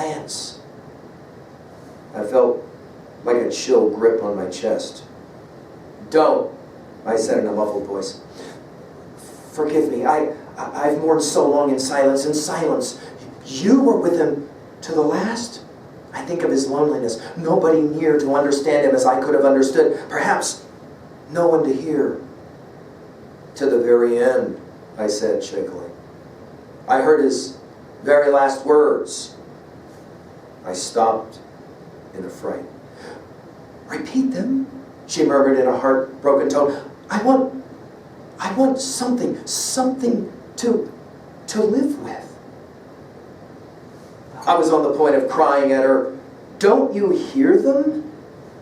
glance. I felt like a chill grip on my chest. "Don't," I said in a muffled voice. "Forgive me, I've mourned so long in silence. In silence. You were with him to the last?" I think of his loneliness. Nobody near to understand him as I could have understood. Perhaps no one to hear. "To the very end," I said shakily. "I heard his very last words." I stopped in a fright. "Repeat them," she murmured in a heartbroken tone. I want something to live with." I was on the point of crying at her. "Don't you hear them?"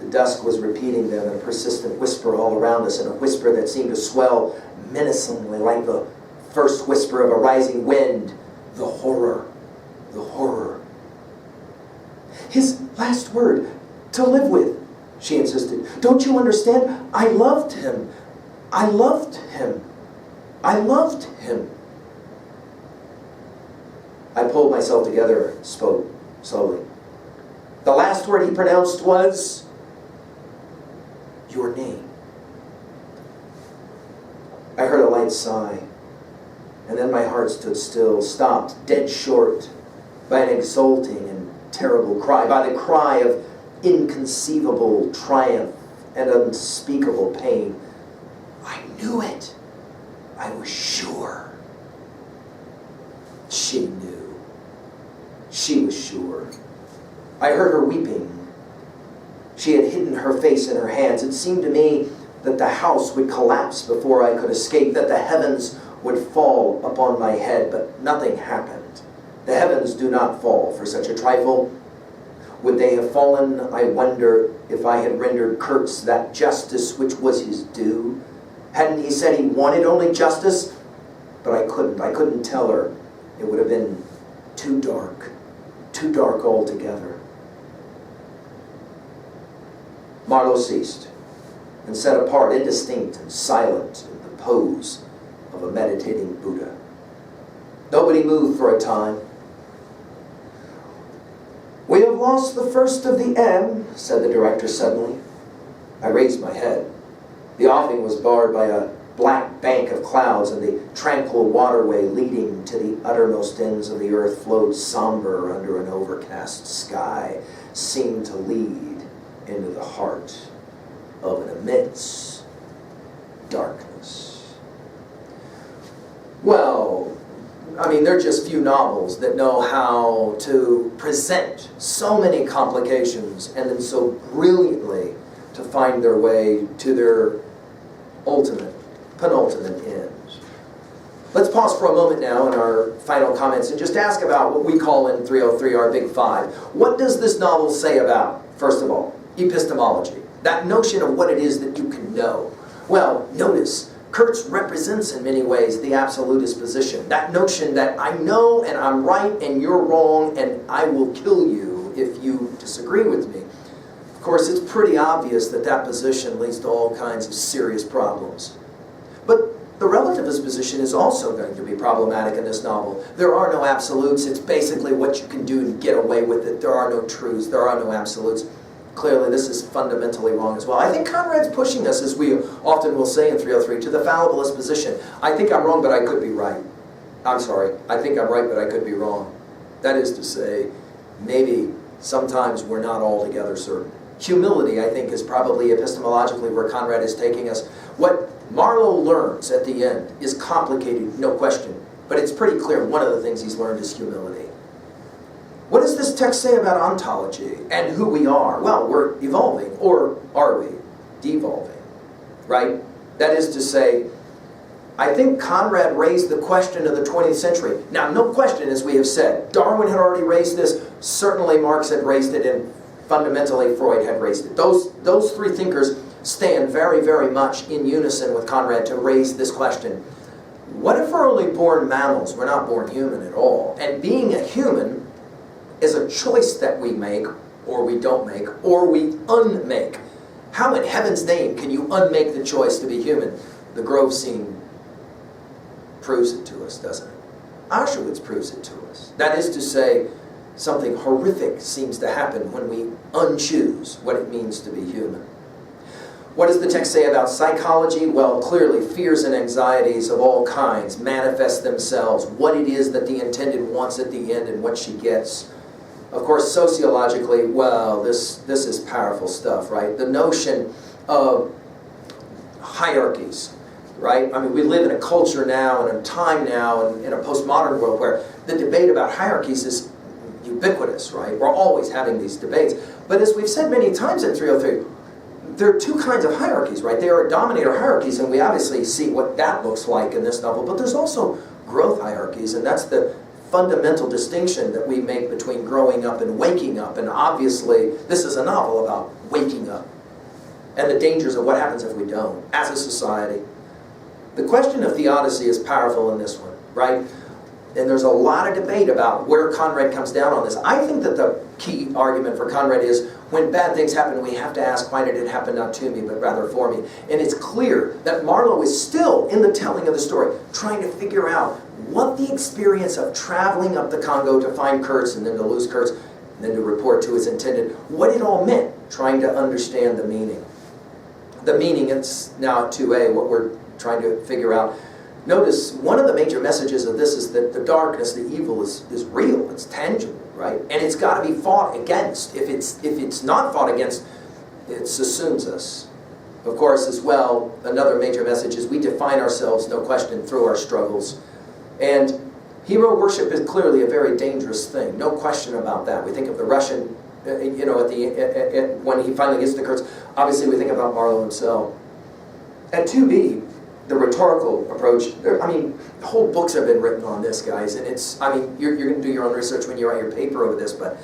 The dusk was repeating them in a persistent whisper all around us, in a whisper that seemed to swell menacingly like the first whisper of a rising wind. The horror. "His last word, to live with," she insisted. "Don't you understand? I loved him. I loved him. I loved him." I pulled myself together and spoke slowly. "The last word he pronounced was your name." I heard a light sigh, and then my heart stood still, stopped dead short by an exulting and terrible cry, by the cry of inconceivable triumph and unspeakable pain. I knew it. I was sure. She knew. She was sure. I heard her weeping. She had hidden her face in her hands. It seemed to me that the house would collapse before I could escape, that the heavens would fall upon my head, but nothing happened. The heavens do not fall for such a trifle. Would they have fallen, I wonder, if I had rendered Kurtz that justice which was his due? Hadn't he said he wanted only justice? But I couldn't tell her. It would have been too dark altogether. Marlowe ceased and sat apart, indistinct and silent, in the pose of a meditating Buddha. Nobody moved for a time. "We have lost the first of the M," said the director suddenly. I raised my head. The offing was barred by a black bank of clouds, and the tranquil waterway leading to the uttermost ends of the earth flowed somber under an overcast sky, seemed to lead into the heart of an immense darkness. Well, there are just few novels that know how to present so many complications and then so brilliantly to find their way to their penultimate end. Let's pause for a moment now in our final comments and just ask about what we call in 303 our Big Five. What does this novel say about, first of all, epistemology? That notion of what it is that you can know. Well, notice, Kurtz represents in many ways the absolutist position. That notion that I know and I'm right and you're wrong and I will kill you if you disagree with me. Of course, it's pretty obvious that that position leads to all kinds of serious problems. But the relativist position is also going to be problematic in this novel. There are no absolutes. It's basically what you can do and get away with it. There are no truths. There are no absolutes. Clearly, this is fundamentally wrong as well. I think Conrad's pushing us, as we often will say in 303, to the fallibilist position. I think I'm wrong, but I could be right. I'm sorry. I think I'm right, but I could be wrong. That is to say, maybe sometimes we're not altogether certain. Humility, I think, is probably epistemologically where Conrad is taking us. What Marlowe learns at the end is complicated, no question. But it's pretty clear one of the things he's learned is humility. What does this text say about ontology and who we are? Well, we're evolving, or are we devolving, right? That is to say, I think Conrad raised the question of the 20th century. Now, no question, as we have said, Darwin had already raised this, certainly Marx had raised it, and fundamentally Freud had raised it. Those three thinkers stand very, very much in unison with Conrad to raise this question. What if we're only born mammals? We're not born human at all. And being a human is a choice that we make, or we don't make, or we unmake. How in heaven's name can you unmake the choice to be human? The Grove scene proves it to us, doesn't it? Auschwitz proves it to us. That is to say, Something horrific seems to happen when we unchoose what it means to be human. What does the text say about psychology? Well, clearly, fears and anxieties of all kinds manifest themselves, what it is that the intended wants at the end and what she gets. Of course, sociologically, well, this is powerful stuff, right? The notion of hierarchies, right? I mean, we live in a culture now and a time now and in a postmodern world where the debate about hierarchies is ubiquitous, right? We're always having these debates. But as we've said many times in 303, there are two kinds of hierarchies, right? There are dominator hierarchies, and we obviously see what that looks like in this novel, but there's also growth hierarchies, and that's the fundamental distinction that we make between growing up and waking up. And obviously, this is a novel about waking up and the dangers of what happens if we don't, as a society. The question of theodicy is powerful in this one, right? And there's a lot of debate about where Conrad comes down on this. I think that the key argument for Conrad is when bad things happen, we have to ask, why did it happen not to me, but rather for me? And it's clear that Marlowe is still, in the telling of the story, trying to figure out what the experience of traveling up the Congo to find Kurtz and then to lose Kurtz and then to report to his intended, what it all meant, trying to understand the meaning. The meaning, it's now at 2a, what we're trying to figure out. Notice, one of the major messages of this is that the darkness, the evil is real, it's tangible, right? And it's got to be fought against. If it's not fought against, it assumes us. Of course, as well, another major message is we define ourselves, no question, through our struggles. And hero worship is clearly a very dangerous thing, no question about that. We think of the Russian, when he finally gets to Kurtz, obviously we think about Marlowe himself. At 2b, the rhetorical approach, whole books have been written on this, guys, and you're going to do your own research when you write your paper over this, but,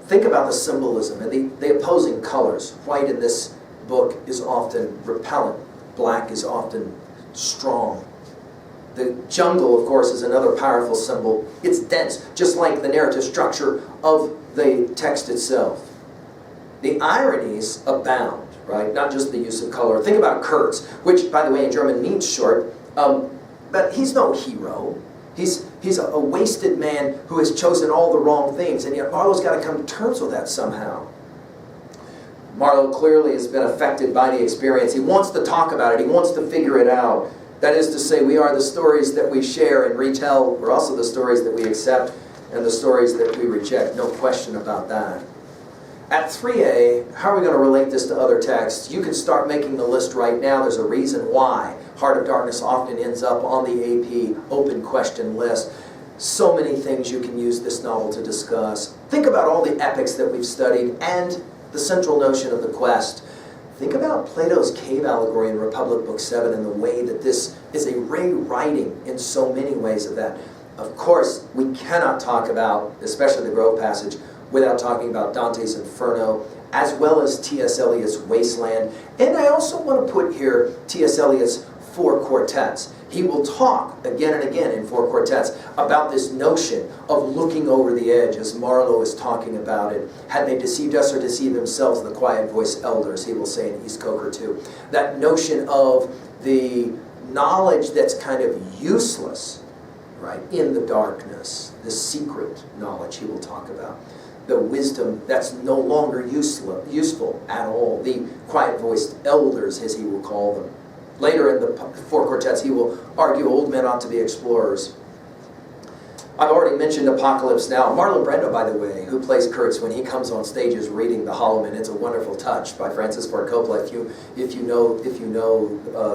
think about the symbolism and the opposing colors. White in this book is often repellent. Black is often strong. The jungle, of course, is another powerful symbol. It's dense, just like the narrative structure of the text itself. The ironies abound. Right? Not just the use of color. Think about Kurtz, which, by the way, in German means short, but he's no hero. He's a wasted man who has chosen all the wrong things, and yet Marlowe's got to come to terms with that somehow. Marlowe clearly has been affected by the experience. He wants to talk about it. He wants to figure it out. That is to say, we are the stories that we share and retell. We're also the stories that we accept and the stories that we reject. No question about that. At 3a, how are we going to relate this to other texts? You can start making the list right now. There's a reason why Heart of Darkness often ends up on the AP open question list. So many things you can use this novel to discuss. Think about all the epics that we've studied and the central notion of the quest. Think about Plato's cave allegory in Republic Book 7 and the way that this is a rewriting in so many ways of that. Of course, we cannot talk about, especially the Grove passage, without talking about Dante's Inferno, as well as T.S. Eliot's Wasteland. And I also want to put here T.S. Eliot's Four Quartets. He will talk again and again in Four Quartets about this notion of looking over the edge, as Marlowe is talking about it. Had they deceived us or deceived themselves, the quiet voice elders, he will say in East Coker too. That notion of the knowledge that's kind of useless, right, in the darkness, the secret knowledge he will talk about. The wisdom that's no longer useful at all. The quiet-voiced elders, as he will call them. Later in the Four Quartets, he will argue old men ought to be explorers. I've already mentioned Apocalypse Now. Marlon Brando, by the way, who plays Kurtz when he comes on stage, is reading The Hollow Man. It's a wonderful touch by Francis Ford Coppola. If you know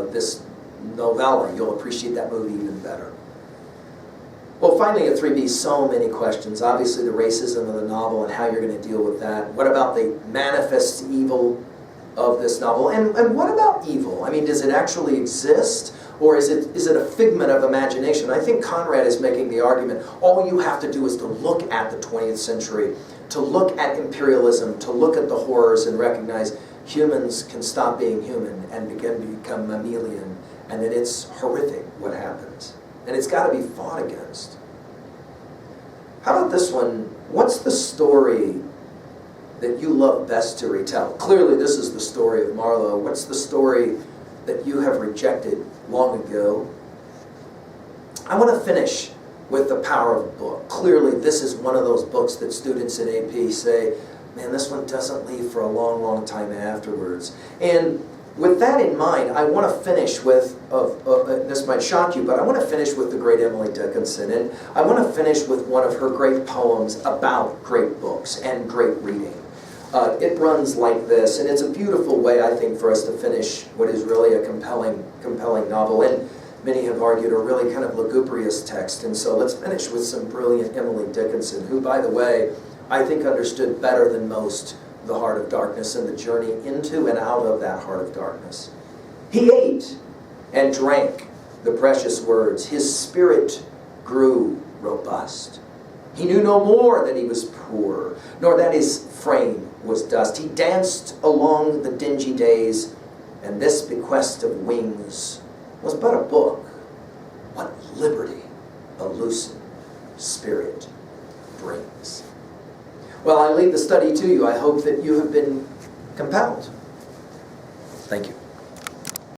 this novella, you'll appreciate that movie even better. Well, finally at 3b, so many questions. Obviously the racism of the novel and how you're going to deal with that. What about the manifest evil of this novel? And what about evil? Does it actually exist? Or is it a figment of imagination? I think Conrad is making the argument, all you have to do is to look at the 20th century, to look at imperialism, to look at the horrors and recognize humans can stop being human and become mammalian, and that it's horrific what happens. And it's got to be fought against. How about this one? What's the story that you love best to retell? Clearly this is the story of Marlowe. What's the story that you have rejected long ago? I want to finish with the power of a book. Clearly, this is one of those books that students in AP say, man, this one doesn't leave for a long, long time afterwards. And with that in mind, I want to finish with, this might shock you, but I want to finish with the great Emily Dickinson. And I want to finish with one of her great poems about great books and great reading. It runs like this, and it's a beautiful way, I think, for us to finish what is really a compelling novel. And many have argued a really kind of lugubrious text. And so let's finish with some brilliant Emily Dickinson, who, by the way, I think understood better than most the heart of darkness and the journey into and out of that heart of darkness. He ate and drank the precious words. His spirit grew robust. He knew no more that he was poor, nor that his frame was dust. He danced along the dingy days, and this bequest of wings was but a book. What liberty a loosened spirit brings. Well, I leave the study to you. I hope that you have been compelled. Thank you.